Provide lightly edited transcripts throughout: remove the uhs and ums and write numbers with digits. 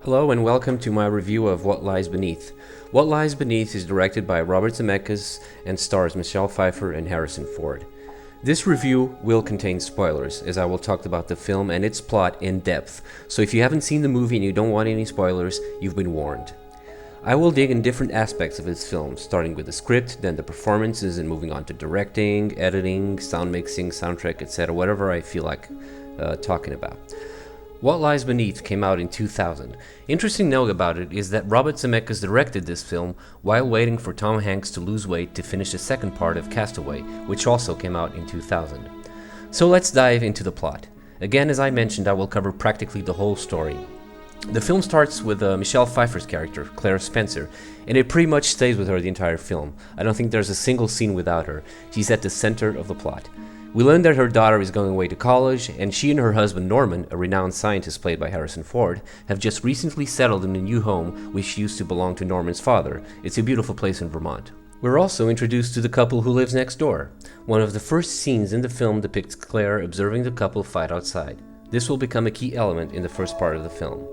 Hello and welcome to my review of What Lies Beneath. What Lies Beneath is directed by Robert Zemeckis and stars Michelle Pfeiffer and Harrison Ford. This review will contain spoilers, as I will talk about the film and its plot in depth, so if you haven't seen the movie and you don't want any spoilers, you've been warned. I will dig in different aspects of this film, starting with the script, then the performances, and moving on to directing, editing, sound mixing, soundtrack, etc., whatever I feel like talking about. What Lies Beneath came out in 2000. Interesting note about it is that Robert Zemeckis directed this film while waiting for Tom Hanks to lose weight to finish the second part of Castaway, which also came out in 2000. So let's dive into the plot. Again, as I mentioned, I will cover practically the whole story. The film starts with Michelle Pfeiffer's character, Claire Spencer, and it pretty much stays with her the entire film. I don't think there's a single scene without her. She's at the center of the plot. We learn that her daughter is going away to college, and she and her husband Norman, a renowned scientist played by Harrison Ford, have just recently settled in a new home which used to belong to Norman's father. It's a beautiful place in Vermont. We're also introduced to the couple who lives next door. One of the first scenes in the film depicts Claire observing the couple fight outside. This will become a key element in the first part of the film.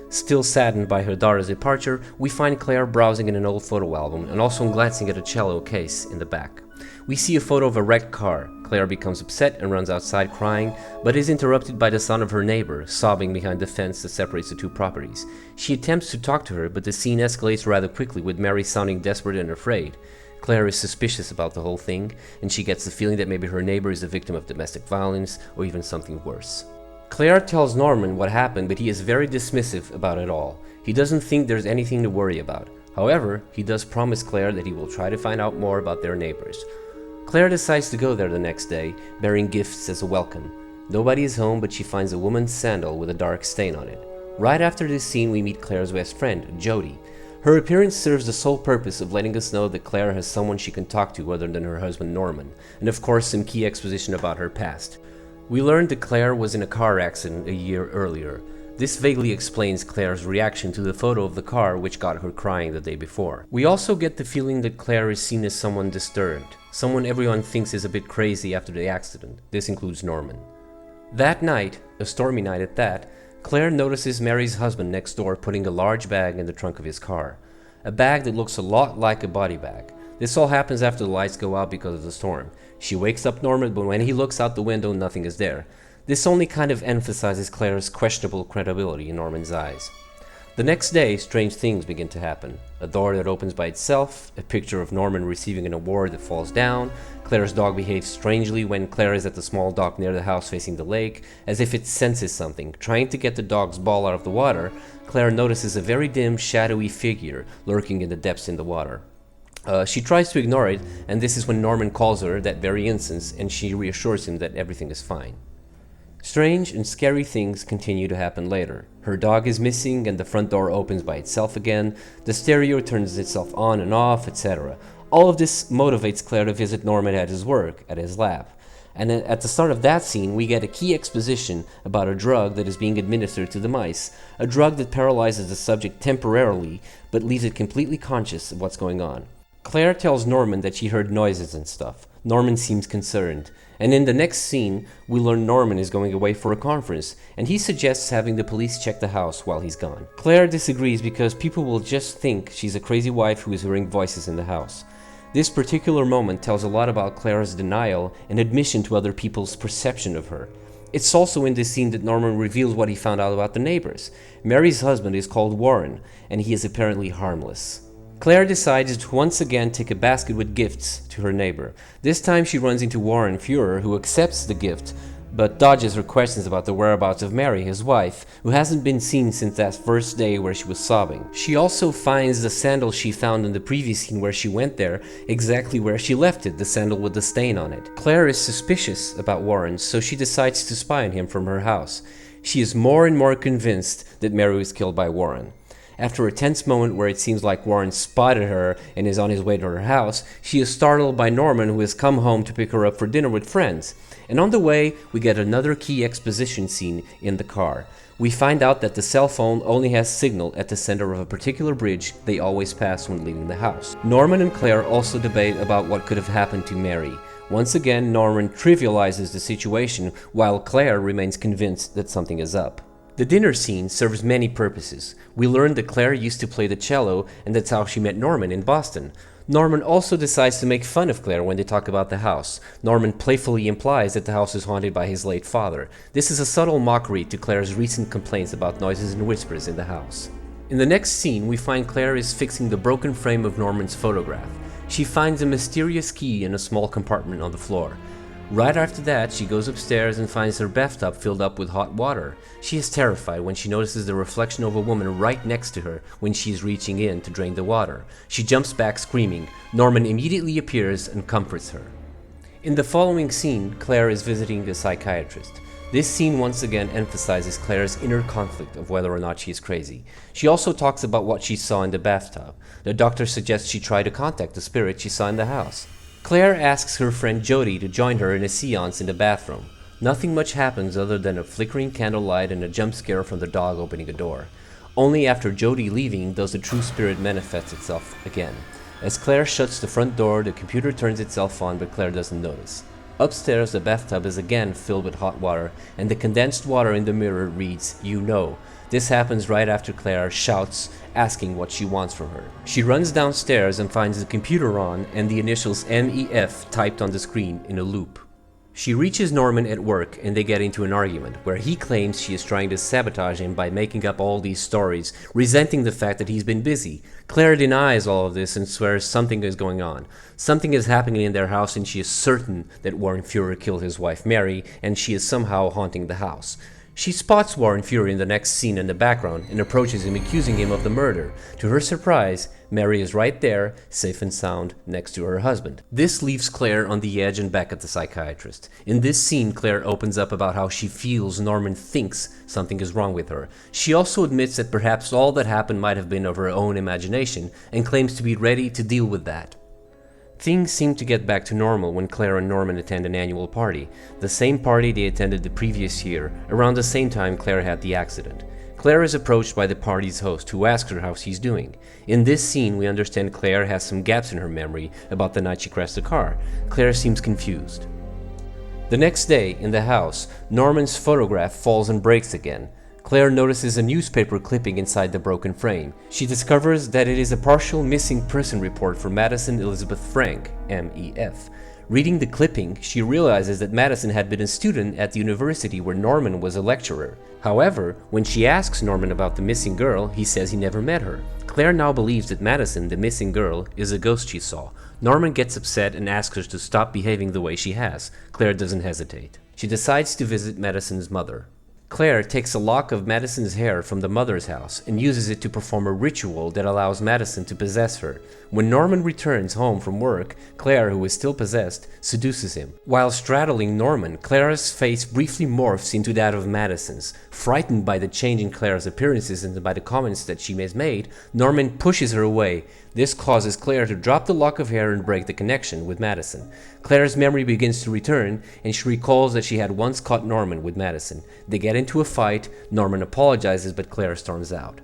Still saddened by her daughter's departure, we find Claire browsing in an old photo album and also glancing at a cello case in the back. We see a photo of a wrecked car. Claire becomes upset and runs outside crying, but is interrupted by the sound of her neighbor, sobbing behind the fence that separates the two properties. She attempts to talk to her, but the scene escalates rather quickly, with Mary sounding desperate and afraid. Claire is suspicious about the whole thing, and she gets the feeling that maybe her neighbor is a victim of domestic violence or even something worse. Claire tells Norman what happened, but he is very dismissive about it all. He doesn't think there's anything to worry about. However, he does promise Claire that he will try to find out more about their neighbors. Claire decides to go there the next day, bearing gifts as a welcome. Nobody is home, but she finds a woman's sandal with a dark stain on it. Right after this scene, we meet Claire's best friend, Jody. Her appearance serves the sole purpose of letting us know that Claire has someone she can talk to other than her husband Norman, and of course some key exposition about her past. We learned that Claire was in a car accident a year earlier. This vaguely explains Claire's reaction to the photo of the car which got her crying the day before. We also get the feeling that Claire is seen as someone disturbed, someone everyone thinks is a bit crazy after the accident. This includes Norman. That night, a stormy night at that, Claire notices Mary's husband next door putting a large bag in the trunk of his car. A bag that looks a lot like a body bag. This all happens after the lights go out because of the storm. She wakes up Norman, but when he looks out the window, nothing is there. This only kind of emphasizes Claire's questionable credibility in Norman's eyes. The next day, strange things begin to happen. A door that opens by itself, a picture of Norman receiving an award that falls down, Claire's dog behaves strangely when Claire is at the small dock near the house facing the lake, as if it senses something. Trying to get the dog's ball out of the water, Claire notices a very dim, shadowy figure lurking in the depths in the water. She tries to ignore it, and this is when Norman calls her that very instance, and she reassures him that everything is fine. Strange and scary things continue to happen later. Her dog is missing, and the front door opens by itself again, the stereo turns itself on and off, etc. All of this motivates Claire to visit Norman at his work, at his lab. And at the start of that scene, we get a key exposition about a drug that is being administered to the mice, a drug that paralyzes the subject temporarily, but leaves it completely conscious of what's going on. Claire tells Norman that she heard noises and stuff. Norman seems concerned, and in the next scene, we learn Norman is going away for a conference, and he suggests having the police check the house while he's gone. Claire disagrees because people will just think she's a crazy wife who is hearing voices in the house. This particular moment tells a lot about Claire's denial and admission to other people's perception of her. It's also in this scene that Norman reveals what he found out about the neighbors. Mary's husband is called Warren, and he is apparently harmless. Claire decides to once again take a basket with gifts to her neighbor. This time she runs into Warren Fuhrer, who accepts the gift, but dodges her questions about the whereabouts of Mary, his wife, who hasn't been seen since that first day where she was sobbing. She also finds the sandal she found in the previous scene where she went there, exactly where she left it, the sandal with the stain on it. Claire is suspicious about Warren, so she decides to spy on him from her house. She is more and more convinced that Mary was killed by Warren. After a tense moment where it seems like Warren spotted her and is on his way to her house, she is startled by Norman, who has come home to pick her up for dinner with friends. And on the way, we get another key exposition scene in the car. We find out that the cell phone only has signal at the center of a particular bridge they always pass when leaving the house. Norman and Claire also debate about what could have happened to Mary. Once again, Norman trivializes the situation, while Claire remains convinced that something is up. The dinner scene serves many purposes. We learn that Claire used to play the cello, and that's how she met Norman in Boston. Norman also decides to make fun of Claire when they talk about the house. Norman playfully implies that the house is haunted by his late father. This is a subtle mockery to Claire's recent complaints about noises and whispers in the house. In the next scene, we find Claire is fixing the broken frame of Norman's photograph. She finds a mysterious key in a small compartment on the floor. Right after that, she goes upstairs and finds her bathtub filled up with hot water. She is terrified when she notices the reflection of a woman right next to her when she is reaching in to drain the water. She jumps back screaming. Norman immediately appears and comforts her. In the following scene, Claire is visiting a psychiatrist. This scene once again emphasizes Claire's inner conflict of whether or not she is crazy. She also talks about what she saw in the bathtub. The doctor suggests she try to contact the spirit she saw in the house. Claire asks her friend Jody to join her in a seance in the bathroom. Nothing much happens other than a flickering candlelight and a jump scare from the dog opening a door. Only after Jody leaving does the true spirit manifest itself again. As Claire shuts the front door, the computer turns itself on, but Claire doesn't notice. Upstairs, the bathtub is again filled with hot water, and the condensed water in the mirror reads, "You know." This happens right after Claire shouts, asking what she wants from her. She runs downstairs and finds the computer on and the initials MEF typed on the screen in a loop. She reaches Norman at work and they get into an argument where he claims she is trying to sabotage him by making up all these stories, resenting the fact that he's been busy. Claire denies all of this and swears something is going on. Something is happening in their house and she is certain that Warren Fuhrer killed his wife Mary and she is somehow haunting the house. She spots Warren Fuhrer in the next scene in the background and approaches him, accusing him of the murder. To her surprise, Mary is right there, safe and sound, next to her husband. This leaves Claire on the edge and back at the psychiatrist. In this scene, Claire opens up about how she feels Norman thinks something is wrong with her. She also admits that perhaps all that happened might have been of her own imagination and claims to be ready to deal with that. Things seem to get back to normal when Claire and Norman attend an annual party, the same party they attended the previous year, around the same time Claire had the accident. Claire is approached by the party's host, who asks her how she's doing. In this scene, we understand Claire has some gaps in her memory about the night she crashed the car. Claire seems confused. The next day, in the house, Norman's photograph falls and breaks again. Claire notices a newspaper clipping inside the broken frame. She discovers that it is a partial missing person report for Madison Elizabeth Frank, MEF. Reading the clipping, she realizes that Madison had been a student at the university where Norman was a lecturer. However, when she asks Norman about the missing girl, he says he never met her. Claire now believes that Madison, the missing girl, is a ghost she saw. Norman gets upset and asks her to stop behaving the way she has. Claire doesn't hesitate. She decides to visit Madison's mother. Claire takes a lock of Madison's hair from the mother's house and uses it to perform a ritual that allows Madison to possess her. When Norman returns home from work, Claire, who is still possessed, seduces him. While straddling Norman, Claire's face briefly morphs into that of Madison's. Frightened by the change in Claire's appearances and by the comments that she has made, Norman pushes her away. This causes Claire to drop the lock of hair and break the connection with Madison. Claire's memory begins to return, and she recalls that she had once caught Norman with Madison. They get into a fight. Norman apologizes, but Claire storms out.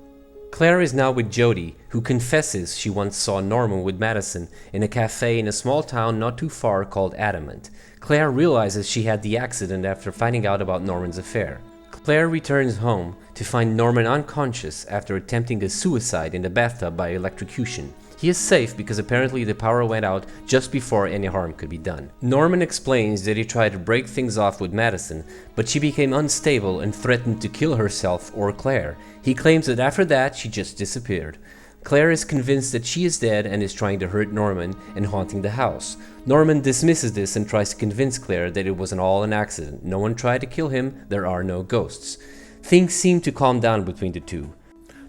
Claire is now with Jody, who confesses she once saw Norman with Madison in a cafe in a small town not too far called Adamant. Claire realizes she had the accident after finding out about Norman's affair. Claire returns home to find Norman unconscious after attempting a suicide in the bathtub by electrocution. He is safe because apparently the power went out just before any harm could be done. Norman explains that he tried to break things off with Madison, but she became unstable and threatened to kill herself or Claire. He claims that after that she just disappeared. Claire is convinced that she is dead and is trying to hurt Norman and haunting the house. Norman dismisses this and tries to convince Claire that it was all an accident. No one tried to kill him, there are no ghosts. Things seem to calm down between the two.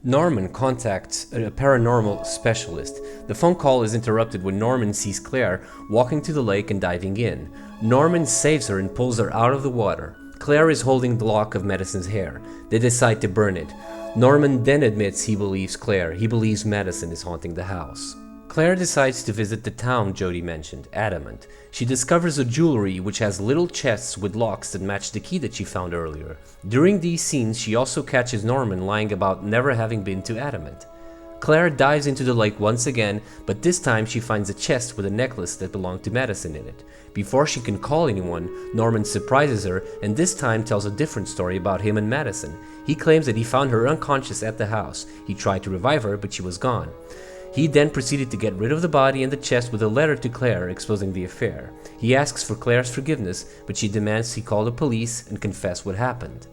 Norman contacts a paranormal specialist. The phone call is interrupted when Norman sees Claire walking to the lake and diving in. Norman saves her and pulls her out of the water. Claire is holding the lock of Madison's hair. They decide to burn it. Norman then admits he believes Claire. He believes Madison is haunting the house. Claire decides to visit the town Jody mentioned, Adamant. She discovers a jewelry which has little chests with locks that match the key that she found earlier. During these scenes, she also catches Norman lying about never having been to Adamant. Claire dives into the lake once again, but this time she finds a chest with a necklace that belonged to Madison in it. Before she can call anyone, Norman surprises her and this time tells a different story about him and Madison. He claims that he found her unconscious at the house. He tried to revive her, but she was gone. He then proceeded to get rid of the body and the chest with a letter to Claire exposing the affair. He asks for Claire's forgiveness, but she demands he call the police and confess what happened.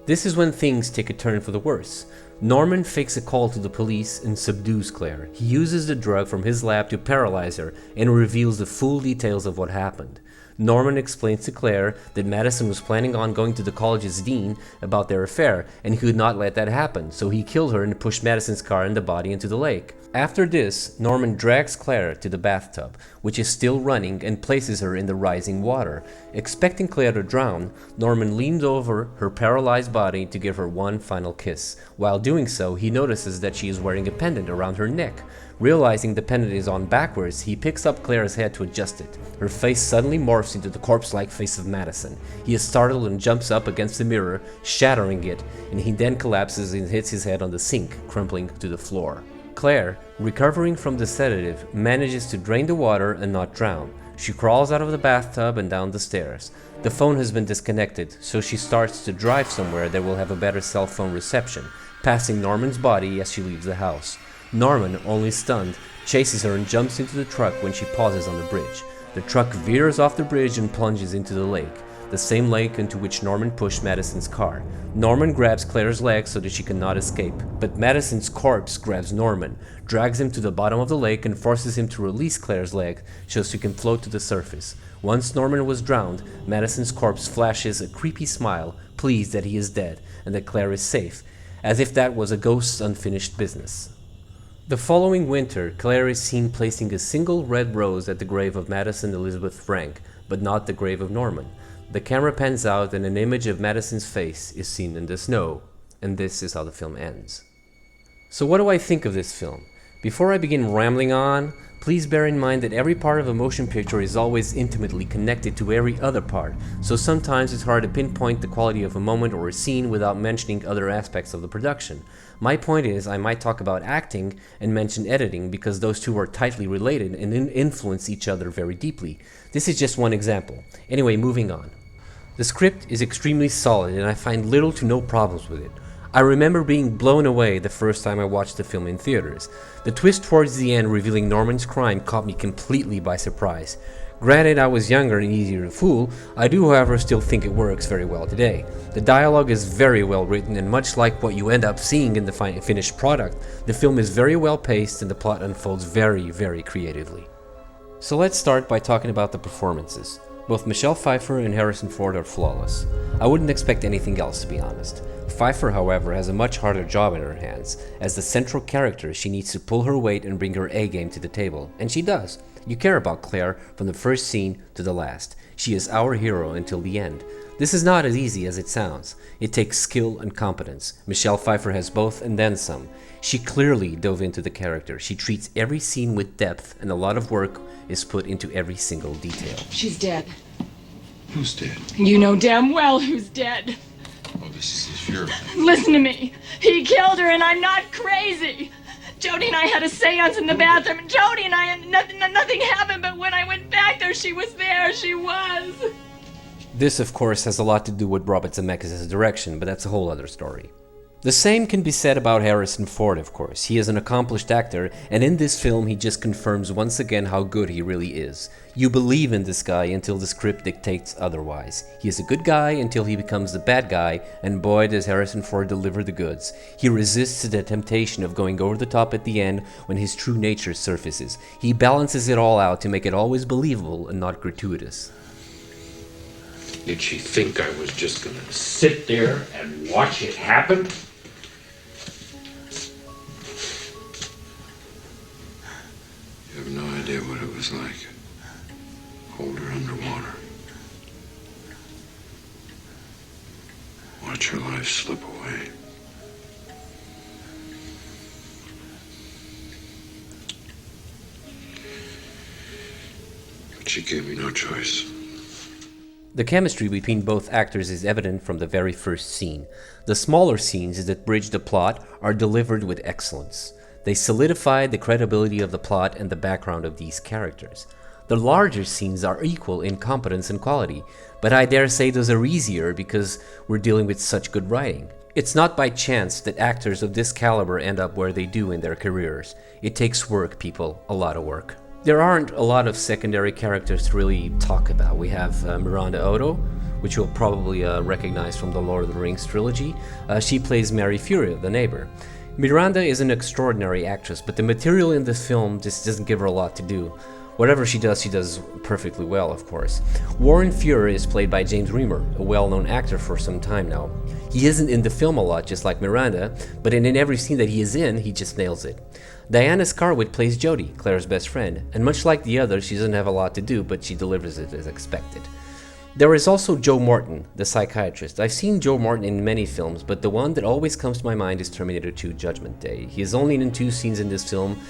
This is when things take a turn for the worse. Norman fakes a call to the police and subdues Claire. He uses the drug from his lab to paralyze her and reveals the full details of what happened. Norman explains to Claire that Madison was planning on going to the college's dean about their affair and he would not let that happen, so he killed her and pushed Madison's car and the body into the lake. After this, Norman drags Claire to the bathtub, which is still running, and places her in the rising water. Expecting Claire to drown, Norman leans over her paralyzed body to give her one final kiss. While doing so, he notices that she is wearing a pendant around her neck. Realizing the pendant is on backwards, he picks up Claire's head to adjust it. Her face suddenly morphs into the corpse-like face of Madison. He is startled and jumps up against the mirror, shattering it, and he then collapses and hits his head on the sink, crumpling to the floor. Claire, recovering from the sedative, manages to drain the water and not drown. She crawls out of the bathtub and down the stairs. The phone has been disconnected, so she starts to drive somewhere that will have a better cell phone reception, passing Norman's body as she leaves the house. Norman, only stunned, chases her and jumps into the truck when she pauses on the bridge. The truck veers off the bridge and plunges into the lake, the same lake into which Norman pushed Madison's car. Norman grabs Claire's leg so that she cannot escape, but Madison's corpse grabs Norman, drags him to the bottom of the lake and forces him to release Claire's leg so she can float to the surface. Once Norman was drowned, Madison's corpse flashes a creepy smile, pleased that he is dead and that Claire is safe, as if that was a ghost's unfinished business. The following winter, Claire is seen placing a single red rose at the grave of Madison Elizabeth Frank, but not the grave of Norman. The camera pans out and an image of Madison's face is seen in the snow, and this is how the film ends. So what do I think of this film? Before I begin rambling on, please bear in mind that every part of a motion picture is always intimately connected to every other part, so sometimes it's hard to pinpoint the quality of a moment or a scene without mentioning other aspects of the production. My point is, I might talk about acting and mention editing because those two are tightly related and influence each other very deeply. This is just one example. Anyway, moving on. The script is extremely solid and I find little to no problems with it. I remember being blown away the first time I watched the film in theaters. The twist towards the end revealing Norman's crime caught me completely by surprise. Granted, I was younger and easier to fool, I do however still think it works very well today. The dialogue is very well written and much like what you end up seeing in the finished product, the film is very well paced and the plot unfolds very, very creatively. So let's start by talking about the performances. Both Michelle Pfeiffer and Harrison Ford are flawless. I wouldn't expect anything else, to be honest. Pfeiffer, however, has a much harder job in her hands. As the central character, she needs to pull her weight and bring her A-game to the table, and she does. You care about Claire from the first scene to the last. She is our hero until the end. This is not as easy as it sounds. It takes skill and competence. Michelle Pfeiffer has both and then some. She clearly dove into the character. She treats every scene with depth, and a lot of work is put into every single detail. She's dead. Who's dead? You know damn well who's dead. Oh, this is your... Listen to me. He killed her and I'm not crazy. Jody and I had a seance in the bathroom and Jody and I, nothing happened, but when I went back there, she was there. She was. This, of course, has a lot to do with Robert Zemeckis' direction, but that's a whole other story. The same can be said about Harrison Ford, of course. He is an accomplished actor, and in this film he just confirms once again how good he really is. You believe in this guy until the script dictates otherwise. He is a good guy until he becomes the bad guy, and boy does Harrison Ford deliver the goods. He resists the temptation of going over the top at the end when his true nature surfaces. He balances it all out to make it always believable and not gratuitous. Did she think I was just gonna sit there and watch it happen? You have no idea what it was like. Hold her underwater. Watch her life slip away. But she gave me no choice. The chemistry between both actors is evident from the very first scene. The smaller scenes that bridge the plot are delivered with excellence. They solidify the credibility of the plot and the background of these characters. The larger scenes are equal in competence and quality, but I dare say those are easier because we're dealing with such good writing. It's not by chance that actors of this caliber end up where they do in their careers. It takes work, people, a lot of work. There aren't a lot of secondary characters to really talk about. We have Miranda Otto, which you'll probably recognize from the Lord of the Rings trilogy. She plays Mary Furia, the neighbor. Miranda is an extraordinary actress, but the material in this film just doesn't give her a lot to do. Whatever she does perfectly well, of course. Warren Fuhrer is played by James Remar, a well-known actor for some time now. He isn't in the film a lot, just like Miranda, but in every scene that he is in, he just nails it. Diana Scarwitt plays Jodie, Claire's best friend, and much like the others, she doesn't have a lot to do, but she delivers it as expected. There is also Joe Morton, the psychiatrist. I've seen Joe Morton in many films, but the one that always comes to my mind is Terminator 2 Judgment Day. He is only in 2 scenes in this film,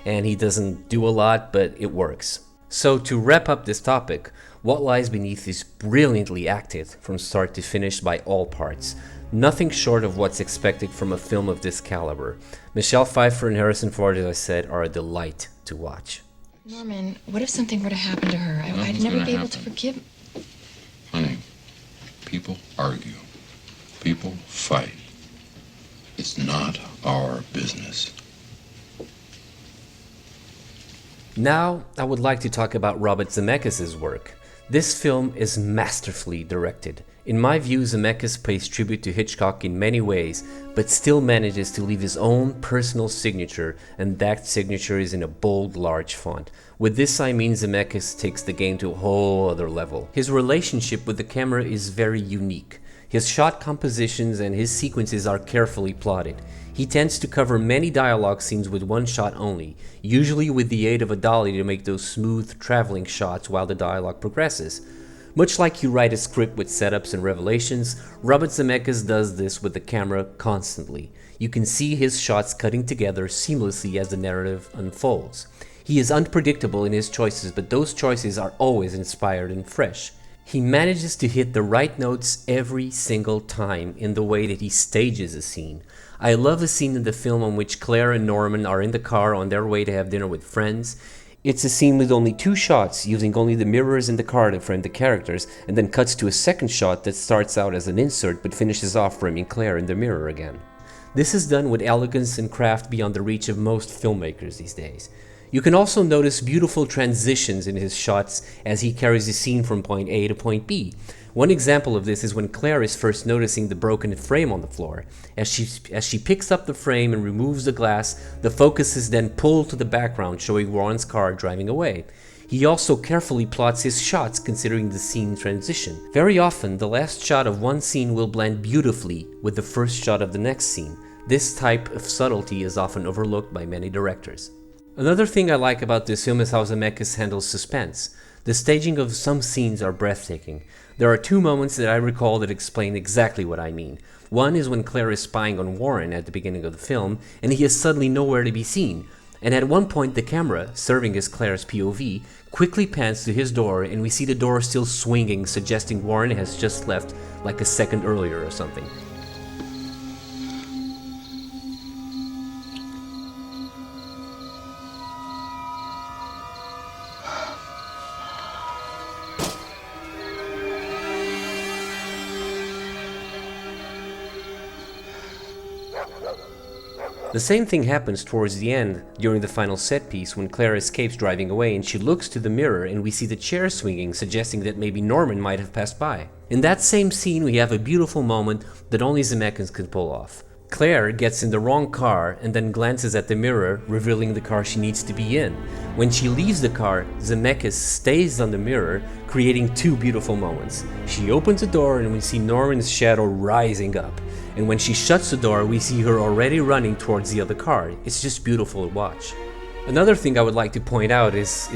and he doesn't do a lot, but it works. So to wrap up this topic, What Lies Beneath is brilliantly acted from start to finish by all parts. Nothing short of what's expected from a film of this caliber. Michelle Pfeiffer and Harrison Ford, as I said, are a delight to watch. Norman, what if something were to happen to her? I'd never be able to forgive. Honey, people argue. People fight. It's not our business. Now, I would like to talk about Robert Zemeckis' work. This film is masterfully directed. In my view, Zemeckis pays tribute to Hitchcock in many ways, but still manages to leave his own personal signature, and that signature is in a bold, large font. With this I mean Zemeckis takes the game to a whole other level. His relationship with the camera is very unique. His shot compositions and his sequences are carefully plotted. He tends to cover many dialogue scenes with one shot only, usually with the aid of a dolly to make those smooth traveling shots while the dialogue progresses. Much like you write a script with setups and revelations, Robert Zemeckis does this with the camera constantly. You can see his shots cutting together seamlessly as the narrative unfolds. He is unpredictable in his choices, but those choices are always inspired and fresh. He manages to hit the right notes every single time in the way that he stages a scene. I love a scene in the film in which Claire and Norman are in the car on their way to have dinner with friends. It's a scene with only 2 shots, using only the mirrors in the car to frame the characters, and then cuts to a second shot that starts out as an insert but finishes off framing Claire in the mirror again. This is done with elegance and craft beyond the reach of most filmmakers these days. You can also notice beautiful transitions in his shots as he carries the scene from point A to point B. One example of this is when Claire is first noticing the broken frame on the floor. As she picks up the frame and removes the glass, the focus is then pulled to the background, showing Warren's car driving away. He also carefully plots his shots considering the scene transition. Very often, the last shot of one scene will blend beautifully with the first shot of the next scene. This type of subtlety is often overlooked by many directors. Another thing I like about this film is how Zemeckis handles suspense. The staging of some scenes are breathtaking. There are 2 moments that I recall that explain exactly what I mean. One is when Claire is spying on Warren at the beginning of the film, and he is suddenly nowhere to be seen. And at one point the camera, serving as Claire's POV, quickly pans to his door and we see the door still swinging, suggesting Warren has just left like a second earlier or something. The same thing happens towards the end, during the final set piece when Claire escapes driving away and she looks to the mirror and we see the chair swinging, suggesting that maybe Norman might have passed by. In that same scene we have a beautiful moment that only Zemeckis could pull off. Claire gets in the wrong car and then glances at the mirror, revealing the car she needs to be in. When she leaves the car, Zemeckis stays on the mirror, creating 2 beautiful moments. She opens the door and we see Norman's shadow rising up. And when she shuts the door, we see her already running towards the other car. It's just beautiful to watch. Another thing I would like to point out is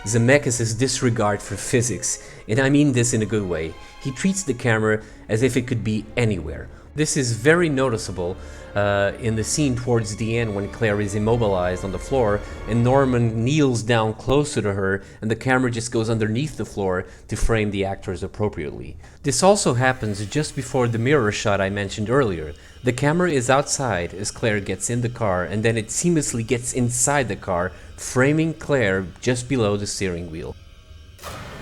Zemeckis' disregard for physics, and I mean this in a good way. He treats the camera as if it could be anywhere. This is very noticeable in the scene towards the end when Claire is immobilized on the floor and Norman kneels down closer to her and the camera just goes underneath the floor to frame the actors appropriately. This also happens just before the mirror shot I mentioned earlier. The camera is outside as Claire gets in the car and then it seamlessly gets inside the car, framing Claire just below the steering wheel.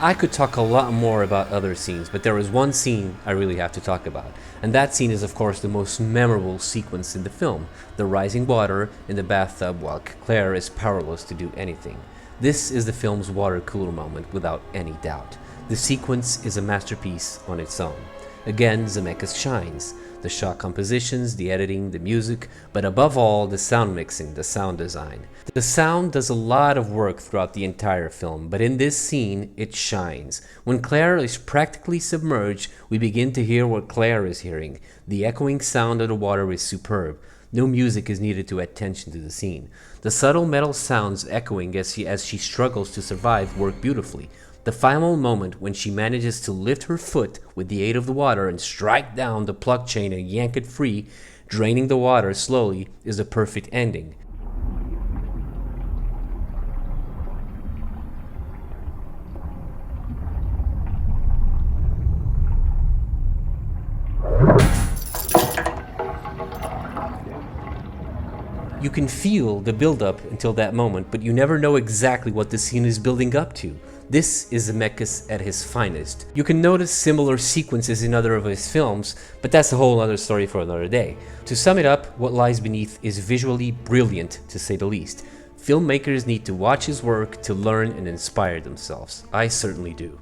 I could talk a lot more about other scenes, but there is one scene I really have to talk about. And that scene is of course the most memorable sequence in the film, the rising water in the bathtub while Claire is powerless to do anything. This is the film's water cooler moment without any doubt. The sequence is a masterpiece on its own. Again, Zemeckis shines. The shot compositions, the editing, the music, but above all, the sound mixing, the sound design. The sound does a lot of work throughout the entire film, but in this scene, it shines. When Claire is practically submerged, we begin to hear what Claire is hearing. The echoing sound of the water is superb. No music is needed to add tension to the scene. The subtle metal sounds echoing as she struggles to survive work beautifully. The final moment when she manages to lift her foot with the aid of the water and strike down the plug chain and yank it free, draining the water slowly, is a perfect ending. You can feel the build-up until that moment, but you never know exactly what the scene is building up to. This is Zemeckis at his finest. You can notice similar sequences in other of his films, but that's a whole other story for another day. To sum it up, What Lies Beneath is visually brilliant, to say the least. Filmmakers need to watch his work to learn and inspire themselves. I certainly do.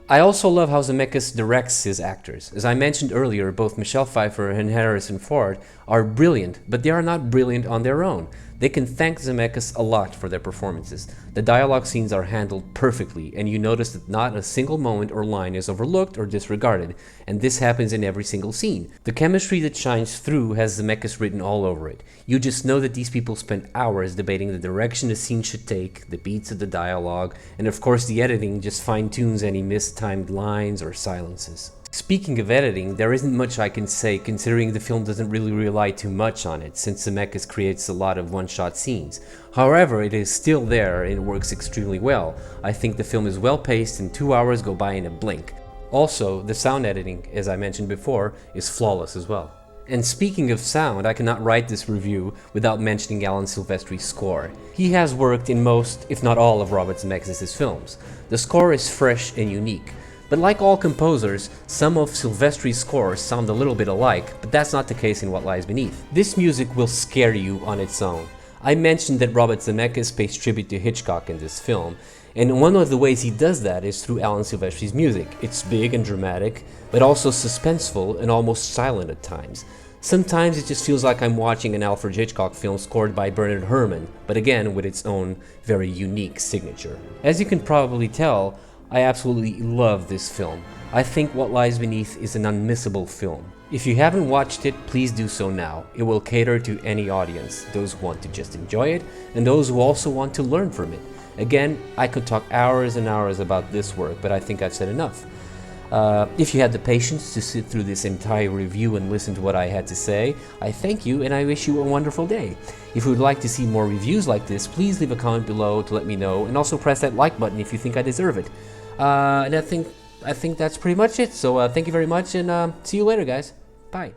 I also love how Zemeckis directs his actors. As I mentioned earlier, both Michelle Pfeiffer and Harrison Ford are brilliant, but they are not brilliant on their own. They can thank Zemeckis a lot for their performances. The dialogue scenes are handled perfectly, and you notice that not a single moment or line is overlooked or disregarded, and this happens in every single scene. The chemistry that shines through has Zemeckis written all over it. You just know that these people spent hours debating the direction the scene should take, the beats of the dialogue, and of course the editing just fine-tunes any mistimed lines or silences. Speaking of editing, there isn't much I can say considering the film doesn't really rely too much on it, since Zemeckis creates a lot of one-shot scenes. However, it is still there and it works extremely well. I think the film is well paced and 2 hours go by in a blink. Also, the sound editing, as I mentioned before, is flawless as well. And speaking of sound, I cannot write this review without mentioning Alan Silvestri's score. He has worked in most, if not all, of Robert Zemeckis' films. The score is fresh and unique. But like all composers, some of Silvestri's scores sound a little bit alike, but that's not the case in What Lies Beneath. This music will scare you on its own. I mentioned that Robert Zemeckis pays tribute to Hitchcock in this film, and one of the ways he does that is through Alan Silvestri's music. It's big and dramatic, but also suspenseful and almost silent at times. Sometimes it just feels like I'm watching an Alfred Hitchcock film scored by Bernard Herrmann, but again with its own very unique signature. As you can probably tell, I absolutely love this film. I think What Lies Beneath is an unmissable film. If you haven't watched it, please do so now. It will cater to any audience, those who want to just enjoy it, and those who also want to learn from it. Again, I could talk hours and hours about this work, but I think I've said enough. If you had the patience to sit through this entire review and listen to what I had to say, I thank you and I wish you a wonderful day. If you would like to see more reviews like this, please leave a comment below to let me know, and also press that like button if you think I deserve it. And I think that's pretty much it. So thank you very much, and see you later, guys. Bye.